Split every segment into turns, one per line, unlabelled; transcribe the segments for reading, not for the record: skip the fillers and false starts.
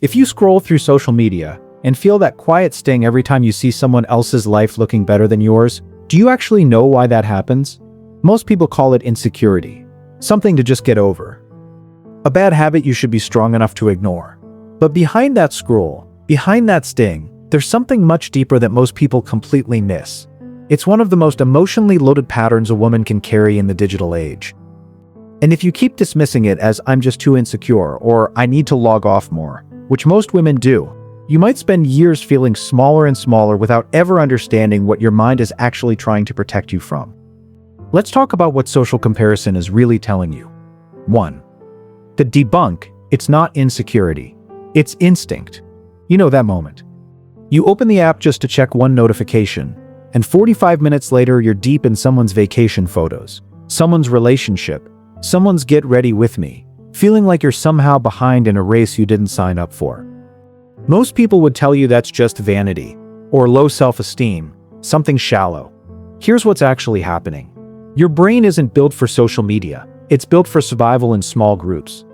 If you scroll through social media and feel that quiet sting every time you see someone else's life looking better than yours, do you actually know why that happens? Most people call it insecurity, something to just get over. A bad habit you should be strong enough to ignore. But behind that scroll, behind that sting, there's something much deeper that most people completely miss. It's one of the most emotionally loaded patterns a woman can carry in the digital age. And if you keep dismissing it as "I'm just too insecure" or "I need to log off more," which most women do, you might spend years feeling smaller and smaller without ever understanding what your mind is actually trying to protect you from. Let's talk about what social comparison is really telling you. 1. To debunk, it's not insecurity. It's instinct. You know that moment. You open the app just to check one notification, and 45 minutes later you're deep in someone's vacation photos, someone's relationship, someone's "get ready with me," feeling like you're somehow behind in a race you didn't sign up for. Most people would tell you that's just vanity, or low self-esteem, something shallow. Here's what's actually happening. Your brain isn't built for social media, it's built for survival in small groups.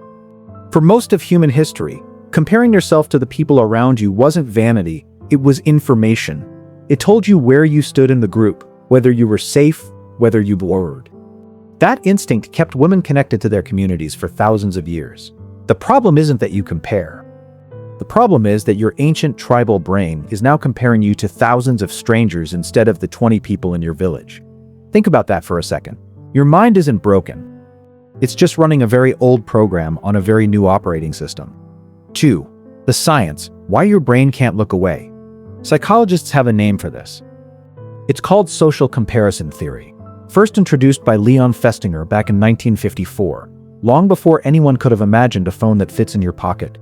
For most of human history, comparing yourself to the people around you wasn't vanity, it was information. It told you where you stood in the group, whether you were safe, whether you blurred. That instinct kept women connected to their communities for thousands of years. The problem isn't that you compare. The problem is that your ancient tribal brain is now comparing you to thousands of strangers instead of the 20 people in your village. Think about that for a second. Your mind isn't broken. It's just running a very old program on a very new operating system. 2. The science, why your brain can't look away. Psychologists have a name for this. It's called social comparison theory, first introduced by Leon Festinger back in 1954, long before anyone could have imagined a phone that fits in your pocket.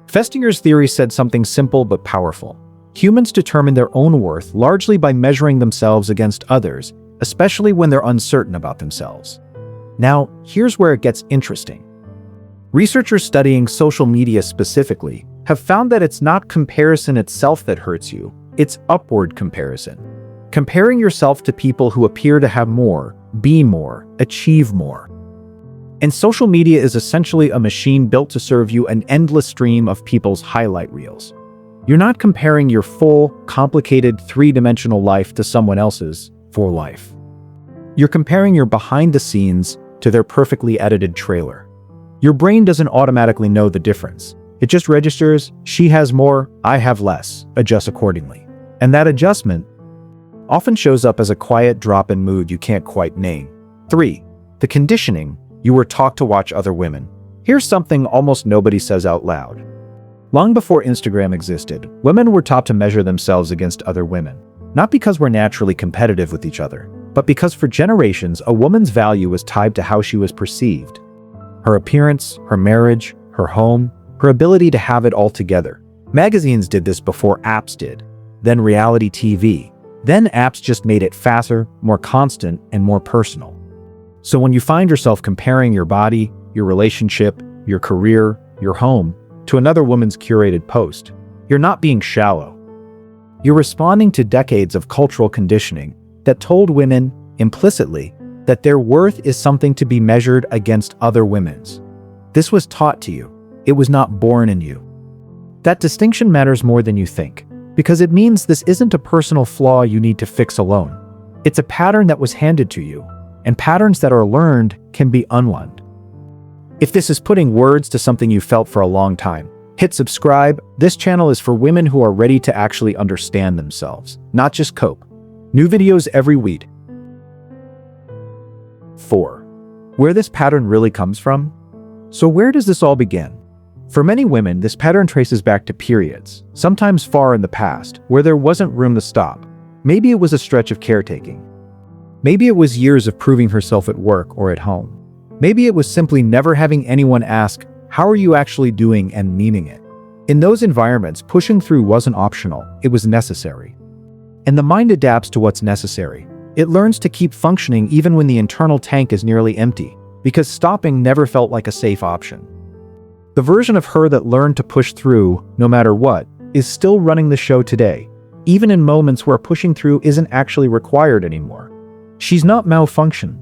Festinger's theory said something simple but powerful. Humans determine their own worth largely by measuring themselves against others, especially when they're uncertain about themselves. Now, here's where it gets interesting. Researchers studying social media specifically have found that it's not comparison itself that hurts you, it's upward comparison. Comparing yourself to people who appear to have more, be more, achieve more. And social media is essentially a machine built to serve you an endless stream of people's highlight reels. You're not comparing your full, complicated, three-dimensional life to someone else's full life. You're comparing your behind-the-scenes to their perfectly edited trailer. Your brain doesn't automatically know the difference. It just registers, "she has more, I have less," adjusts accordingly. And that adjustment often shows up as a quiet drop in mood you can't quite name. 3. The conditioning, you were taught to watch other women. Here's something almost nobody says out loud. Long before Instagram existed, women were taught to measure themselves against other women. Not because we're naturally competitive with each other, but because for generations a woman's value was tied to how she was perceived. Her appearance, her marriage, her home, her ability to have it all together. Magazines did this before apps did, then reality TV. Then apps just made it faster, more constant, and more personal. So when you find yourself comparing your body, your relationship, your career, your home, to another woman's curated post, you're not being shallow. You're responding to decades of cultural conditioning that told women, implicitly, that their worth is something to be measured against other women's. This was taught to you. It was not born in you. That distinction matters more than you think, because it means this isn't a personal flaw you need to fix alone. It's a pattern that was handed to you, and patterns that are learned can be unlearned. If this is putting words to something you felt for a long time, hit subscribe. This channel is for women who are ready to actually understand themselves, not just cope. New videos every week. 4. Where this pattern really comes from? So where does this all begin? For many women, this pattern traces back to periods, sometimes far in the past, where there wasn't room to stop. Maybe it was a stretch of caretaking. Maybe it was years of proving herself at work or at home. Maybe it was simply never having anyone ask, "How are you actually doing?" and meaning it. In those environments, pushing through wasn't optional, it was necessary. And the mind adapts to what's necessary. It learns to keep functioning even when the internal tank is nearly empty, because stopping never felt like a safe option. The version of her that learned to push through, no matter what, is still running the show today, even in moments where pushing through isn't actually required anymore. She's not malfunctioning.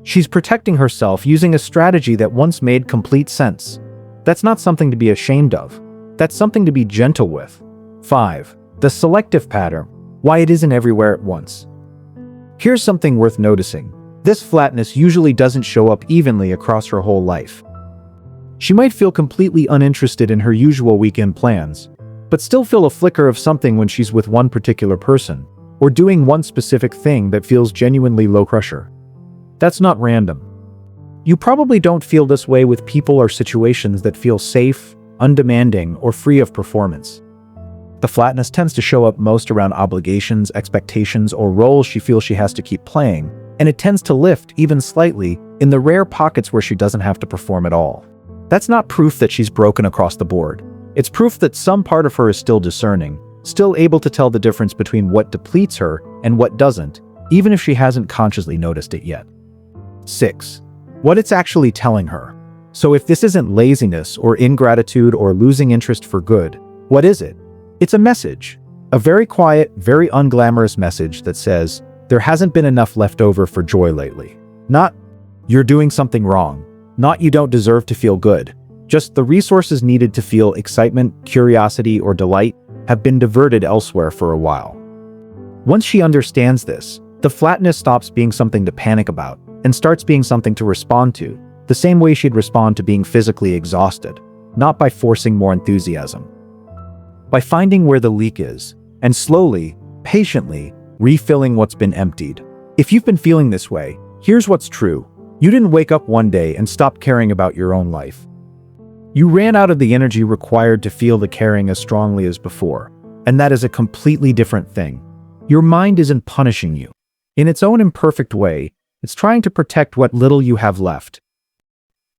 She's protecting herself using a strategy that once made complete sense. That's not something to be ashamed of. That's something to be gentle with. 5. The selective pattern. Why it isn't everywhere at once. Here's something worth noticing. This flatness usually doesn't show up evenly across her whole life. She might feel completely uninterested in her usual weekend plans, but still feel a flicker of something when she's with one particular person, or doing one specific thing that feels genuinely low pressure. That's not random. You probably don't feel this way with people or situations that feel safe, undemanding, or free of performance. The flatness tends to show up most around obligations, expectations, or roles she feels she has to keep playing, and it tends to lift, even slightly, in the rare pockets where she doesn't have to perform at all. That's not proof that she's broken across the board. It's proof that some part of her is still discerning, still able to tell the difference between what depletes her and what doesn't, even if she hasn't consciously noticed it yet. 6. What it's actually telling her. So if this isn't laziness or ingratitude or losing interest for good, what is it? It's a message. A very quiet, very unglamorous message that says, there hasn't been enough left over for joy lately. Not, you're doing something wrong. Not, you don't deserve to feel good. Just the resources needed to feel excitement, curiosity, or delight have been diverted elsewhere for a while. Once she understands this, the flatness stops being something to panic about and starts being something to respond to, the same way she'd respond to being physically exhausted, not by forcing more enthusiasm. By finding where the leak is, and slowly, patiently, refilling what's been emptied. If you've been feeling this way, here's what's true. You didn't wake up one day and stop caring about your own life. You ran out of the energy required to feel the caring as strongly as before, and that is a completely different thing. Your mind isn't punishing you. In its own imperfect way, it's trying to protect what little you have left.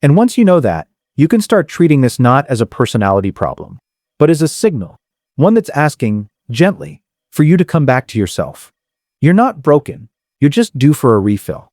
And once you know that, you can start treating this not as a personality problem, but as a signal, one that's asking, gently, for you to come back to yourself. You're not broken, you're just due for a refill.